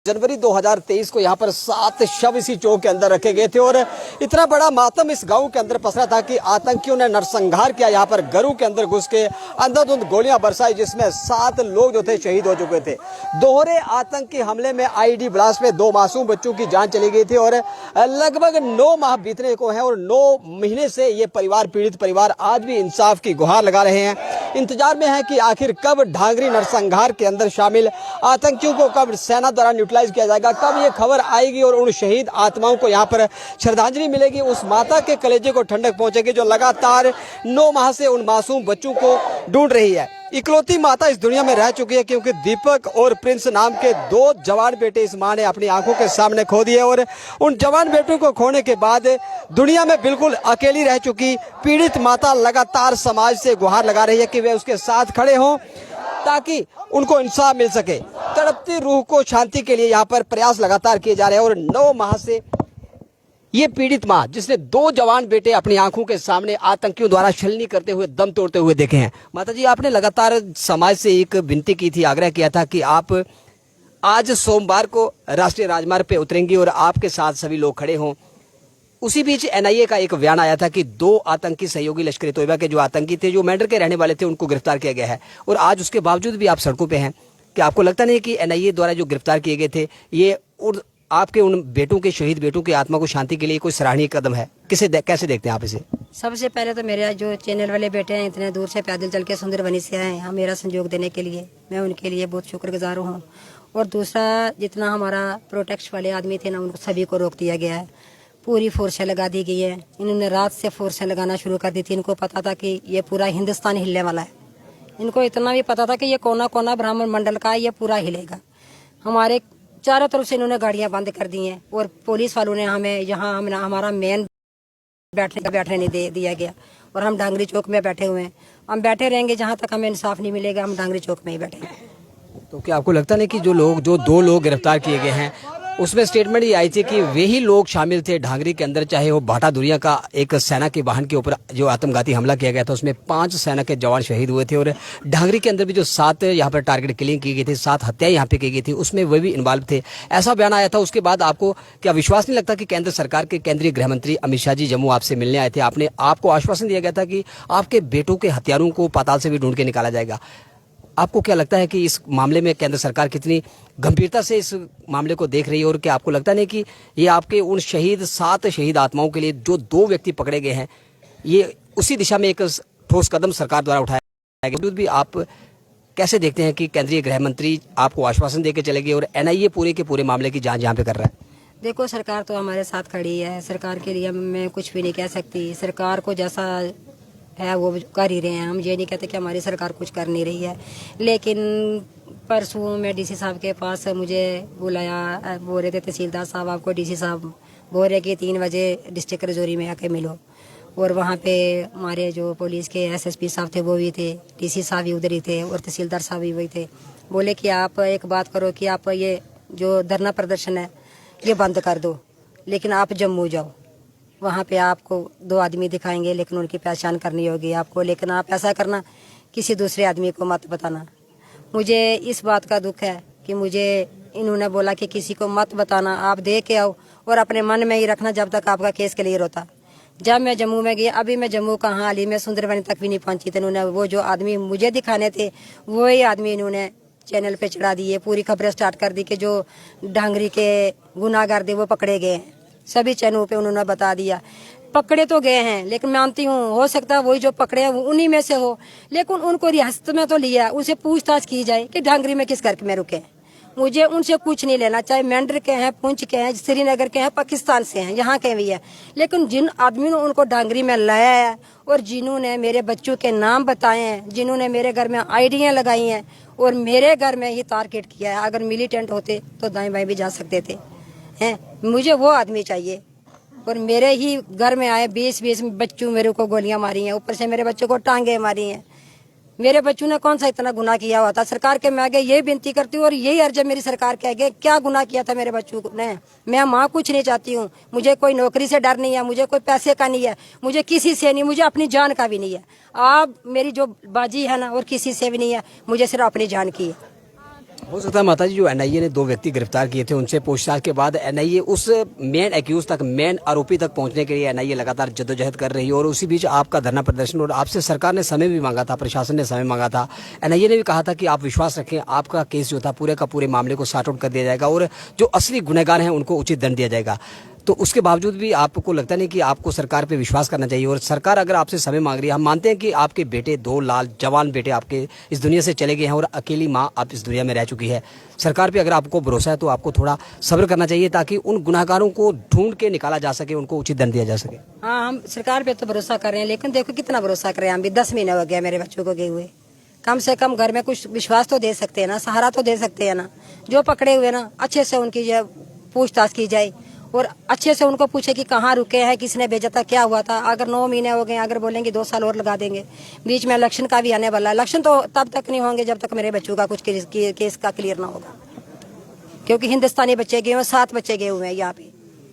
जनवरी 2023 को यहाँ पर 7 शव इसी चौक के अंदर रखे गए थे और इतना बड़ा मातम इस गांव के अंदर पसरा था कि आतंकियों ने नरसंहार किया। यहाँ पर घरों के अंदर घुस के अंधाधुंध गोलियां बरसाई, जिसमें 7 लोग जो थे शहीद हो चुके थे। दोहरे आतंकी हमले में आईडी ब्लास्ट में 2 मासूम बच्चों की जान चली गई थी और लगभग 9 माह बीतने को है और 9 महीने से ये परिवार, पीड़ित परिवार, आज भी इंसाफ की गुहार लगा रहे हैं। इंतजार में है कि आखिर कब ढांगरी नरसंहार के अंदर शामिल आतंकियों को कब सेना द्वारा न्यूट्रलाइज किया जाएगा, कब ये खबर आएगी और उन शहीद आत्माओं को यहाँ पर श्रद्धांजलि मिलेगी, उस माता के कलेजे को ठंडक पहुंचेगी जो लगातार 9 माह से उन मासूम बच्चों को ढूंढ रही है। इकलौती माता इस दुनिया में रह चुकी है क्योंकि दीपक और प्रिंस नाम के 2 जवान बेटे इस मां ने अपनी आंखों के सामने खो दिए और उन जवान बेटों को खोने के बाद दुनिया में बिल्कुल अकेली रह चुकी पीड़ित माता लगातार समाज से गुहार लगा रही है कि वे उसके साथ खड़े हों ताकि उनको इंसाफ मिल सके। तड़पती रूह को शांति के लिए यहाँ पर प्रयास लगातार किए जा रहे हैं और 9 माह से ये पीड़ित मां, जिसने 2 जवान बेटे अपनी आंखों के सामने आतंकियों द्वारा छलनी करते हुए, दम तोड़ते हुए देखे हैं। माता जी, आपने लगातार समाज से एक विनती की थी, आग्रह किया था कि आप आज सोमवार को राष्ट्रीय राजमार्ग पे उतरेंगी और आपके साथ सभी लोग खड़े हों। उसी बीच एनआईए का एक बयान आया था कि 2 आतंकी सहयोगी लश्कर ए तोयबा के जो आतंकी थे, जो मेंढर के रहने वाले थे, उनको गिरफ्तार किया गया है और आज उसके बावजूद भी आप सड़कों पे हैं। क्या आपको लगता नहीं कि एनआईए द्वारा जो गिरफ्तार किए गए थे ये आपके उन बेटों के, शहीद बेटों की आत्मा को शांति के लिए कोई सराहनीय कदम है? कैसे देखते हैं आप इसे? सबसे पहले तो मेरे जो चैनल वाले बेटे हैं, इतने दूर से पैदल चल के सुंदरबनी से आए हैं मेरा सहयोग देने के लिए, मैं उनके लिए बहुत शुक्रगुजार हूँ। और दूसरा, जितना हमारा प्रोटेक्ट वाले आदमी थे ना, उनको सभी को रोक दिया गया है। पूरी फोर्सें लगा दी गई है। इन्होंने रात से फोर्सें लगाना शुरू कर दी थी। इनको पता था कि ये पूरा हिंदुस्तान हिलने वाला है। इनको इतना भी पता था कि ये कोना कोना ब्राह्मण मंडल का है, ये पूरा हिलेगा। हमारे चारों तरफ से इन्होंने गाड़ियां बंद कर दी हैं और पुलिस वालों ने हमें यहाँ हमारा मेन बैठने नहीं दिया गया और हम डांगरी चौक में बैठे हुए हैं। हम बैठे रहेंगे जहाँ तक हमें इंसाफ नहीं मिलेगा, हम डांगरी चौक में ही बैठे। तो क्या आपको लगता नहीं कि जो 2 लोग गिरफ्तार किए गए हैं उसमें स्टेटमेंट ये आई थी कि वे ही लोग शामिल थे ढांगरी के अंदर, चाहे वो भाटा दुनिया का एक सेना के वाहन के ऊपर जो आत्मघाती हमला किया गया था उसमें 5 सेना के जवान शहीद हुए थे और ढांगरी के अंदर भी जो 7 यहाँ पर टारगेट किलिंग की गई थी, 7 हत्याएं यहाँ पे की गई थी, उसमें वे भी इन्वॉल्व थे, ऐसा बयान आया था। उसके बाद आपको क्या विश्वास नहीं लगता कि केंद्र सरकार के केंद्रीय गृह मंत्री अमित शाह जी जम्मू आपसे मिलने आए थे, आपको आश्वासन दिया गया था कि आपके बेटों के हत्यारों को पाताल से भी ढूंढ के निकाला जाएगा? आपको क्या लगता है कि इस मामले में केंद्र सरकार कितनी गंभीरता से इस मामले को देख रही है और क्या आपको लगता नहीं कि ये आपके उन 7 शहीद आत्माओं के लिए जो 2 व्यक्ति पकड़े गए हैं, ये उसी दिशा में एक ठोस कदम सरकार द्वारा उठाया गया? भी आप कैसे देखते हैं कि केंद्रीय गृह मंत्री आपको आश्वासन देकर चले गए और एनआईए पूरे के पूरे मामले की जाँच यहाँ पे कर रहा है? देखो, सरकार तो हमारे साथ खड़ी है। सरकार के लिए मैं कुछ भी नहीं कह सकती। सरकार को जैसा है वो कर ही रहे हैं। हम ये नहीं कहते कि हमारी सरकार कुछ कर नहीं रही है। लेकिन परसों मैं डीसी साहब के पास मुझे बुलाया, बोल रहे थे तहसीलदार साहब आपको डीसी साहब बोल रहे कि 3 बजे डिस्ट्रिक्ट रजौरी में आके मिलो। और वहाँ पे हमारे जो पुलिस के एसएसपी साहब थे वो भी थे, डीसी साहब भी उधर ही थे और तहसीलदार साहब भी वही थे। बोले कि आप एक बात करो कि आप ये जो धरना प्रदर्शन है ये बंद कर दो, लेकिन आप जम्मू जाओ, वहाँ पे आपको 2 आदमी दिखाएंगे लेकिन उनकी पहचान करनी होगी आपको, लेकिन आप ऐसा करना किसी दूसरे आदमी को मत बताना। मुझे इस बात का दुख है कि मुझे इन्होंने बोला कि किसी को मत बताना, आप दे के आओ और अपने मन में ही रखना जब तक आपका केस क्लियर होता। जब मैं जम्मू में गई, अभी मैं जम्मू कहाँ हाल ही में सुंदरबनी तक भी नहीं पहुंची थी, इन्होंने वो जो आदमी मुझे दिखाने थे वही आदमी इन्होंने चैनल पे चढ़ा दिए, पूरी खबरें स्टार्ट कर दी कि जो ढांगरी के गुनाहगार थे वो पकड़े गए हैं। सभी चैनलों पे उन्होंने बता दिया। पकड़े तो गए हैं, लेकिन मानती हूँ हो सकता है वही जो पकड़े हैं वो उन्हीं में से हो, लेकिन उनको रियासत में तो लिया, उनसे पूछताछ की जाए कि ढांगरी में किस करके में रुके। मुझे उनसे कुछ नहीं लेना, चाहे मेंढर के हैं, पुंछ के हैं, श्रीनगर के हैं, पाकिस्तान से हैं, यहाँ के भी है, लेकिन जिन आदमी ने उनको ढांगरी में लाया है और जिन्होंने मेरे बच्चों के नाम बताए हैं, जिन्होंने मेरे घर में आईडियाँ लगाई हैं और मेरे घर में ही टारगेट किया है, अगर मिलिटेंट होते तो दाएं बाएं भी जा सकते थे हैं। मुझे वो आदमी चाहिए। और मेरे ही घर में आए 20 बच्चों मेरे को गोलियां मारी हैं, ऊपर से मेरे बच्चों को टांगे मारी हैं। मेरे बच्चों ने कौन सा इतना गुनाह किया हुआ था? सरकार के मैं आगे यही विनती करती हूँ और यही अर्ज है मेरी सरकार के आगे, क्या गुनाह किया था मेरे बच्चों ने? मैं माँ कुछ नहीं चाहती हूँ, मुझे कोई नौकरी से डर नहीं है, मुझे कोई पैसे का नहीं है, मुझे किसी से नहीं, मुझे अपनी जान का भी नहीं है। आप मेरी जो बाजी है ना और किसी से भी नहीं है, मुझे सिर्फ अपनी जान की है। हो सकता है माता जी जो एनआईए ने 2 व्यक्ति गिरफ्तार किए थे उनसे पूछताछ के बाद एनआईए उस मेन एक्यूज तक, मेन आरोपी तक पहुंचने के लिए एनआईए लगातार जद्दोजहद कर रही है और उसी बीच आपका धरना प्रदर्शन और आपसे सरकार ने समय भी मांगा था, प्रशासन ने समय मांगा था। एनआईए ने भी कहा था कि आप विश्वास रखें, आपका केस जो था पूरे का पूरे मामले को सॉर्ट आउट कर दिया जाएगा और जो असली गुनहगार हैं उनको उचित दंड दिया जाएगा। तो उसके बावजूद भी आपको लगता नहीं कि आपको सरकार पे विश्वास करना चाहिए? और सरकार अगर आपसे समय मांग रही है, हम मानते हैं कि आपके बेटे 2 लाल जवान बेटे आपके इस दुनिया से चले गए हैं और अकेली माँ आप इस दुनिया में रह चुकी है। सरकार पे अगर आपको भरोसा है तो आपको थोड़ा सब्र करना चाहिए ताकि उन गुनाहगारों को ढूंढ के निकाला जा सके, उनको उचित दंड दिया जा सके। हाँ, हम सरकार पे तो भरोसा कर रहे हैं, लेकिन देखो कितना भरोसा करें। हम भी 10 महीने हो गया मेरे बच्चों को गए हुए। कम से कम घर में कुछ विश्वास तो दे सकते हैं ना, सहारा तो दे सकते हैं ना। जो पकड़े हुए ना अच्छे से उनकी पूछताछ की जाए और अच्छे से उनको पूछे कि कहाँ रुके हैं, किसने भेजा था, क्या हुआ था। अगर 9 महीने हो गए, अगर बोलेंगे 2 साल और लगा देंगे। बीच में इलेक्शन का भी आने वाला है। इलेक्शन तो तब तक नहीं होंगे जब तक मेरे बच्चों का कुछ केस का क्लियर ना होगा, क्योंकि हिंदुस्तानी बच्चे गए हुए, 7 बच्चे गए हुए हैं यहाँ पे।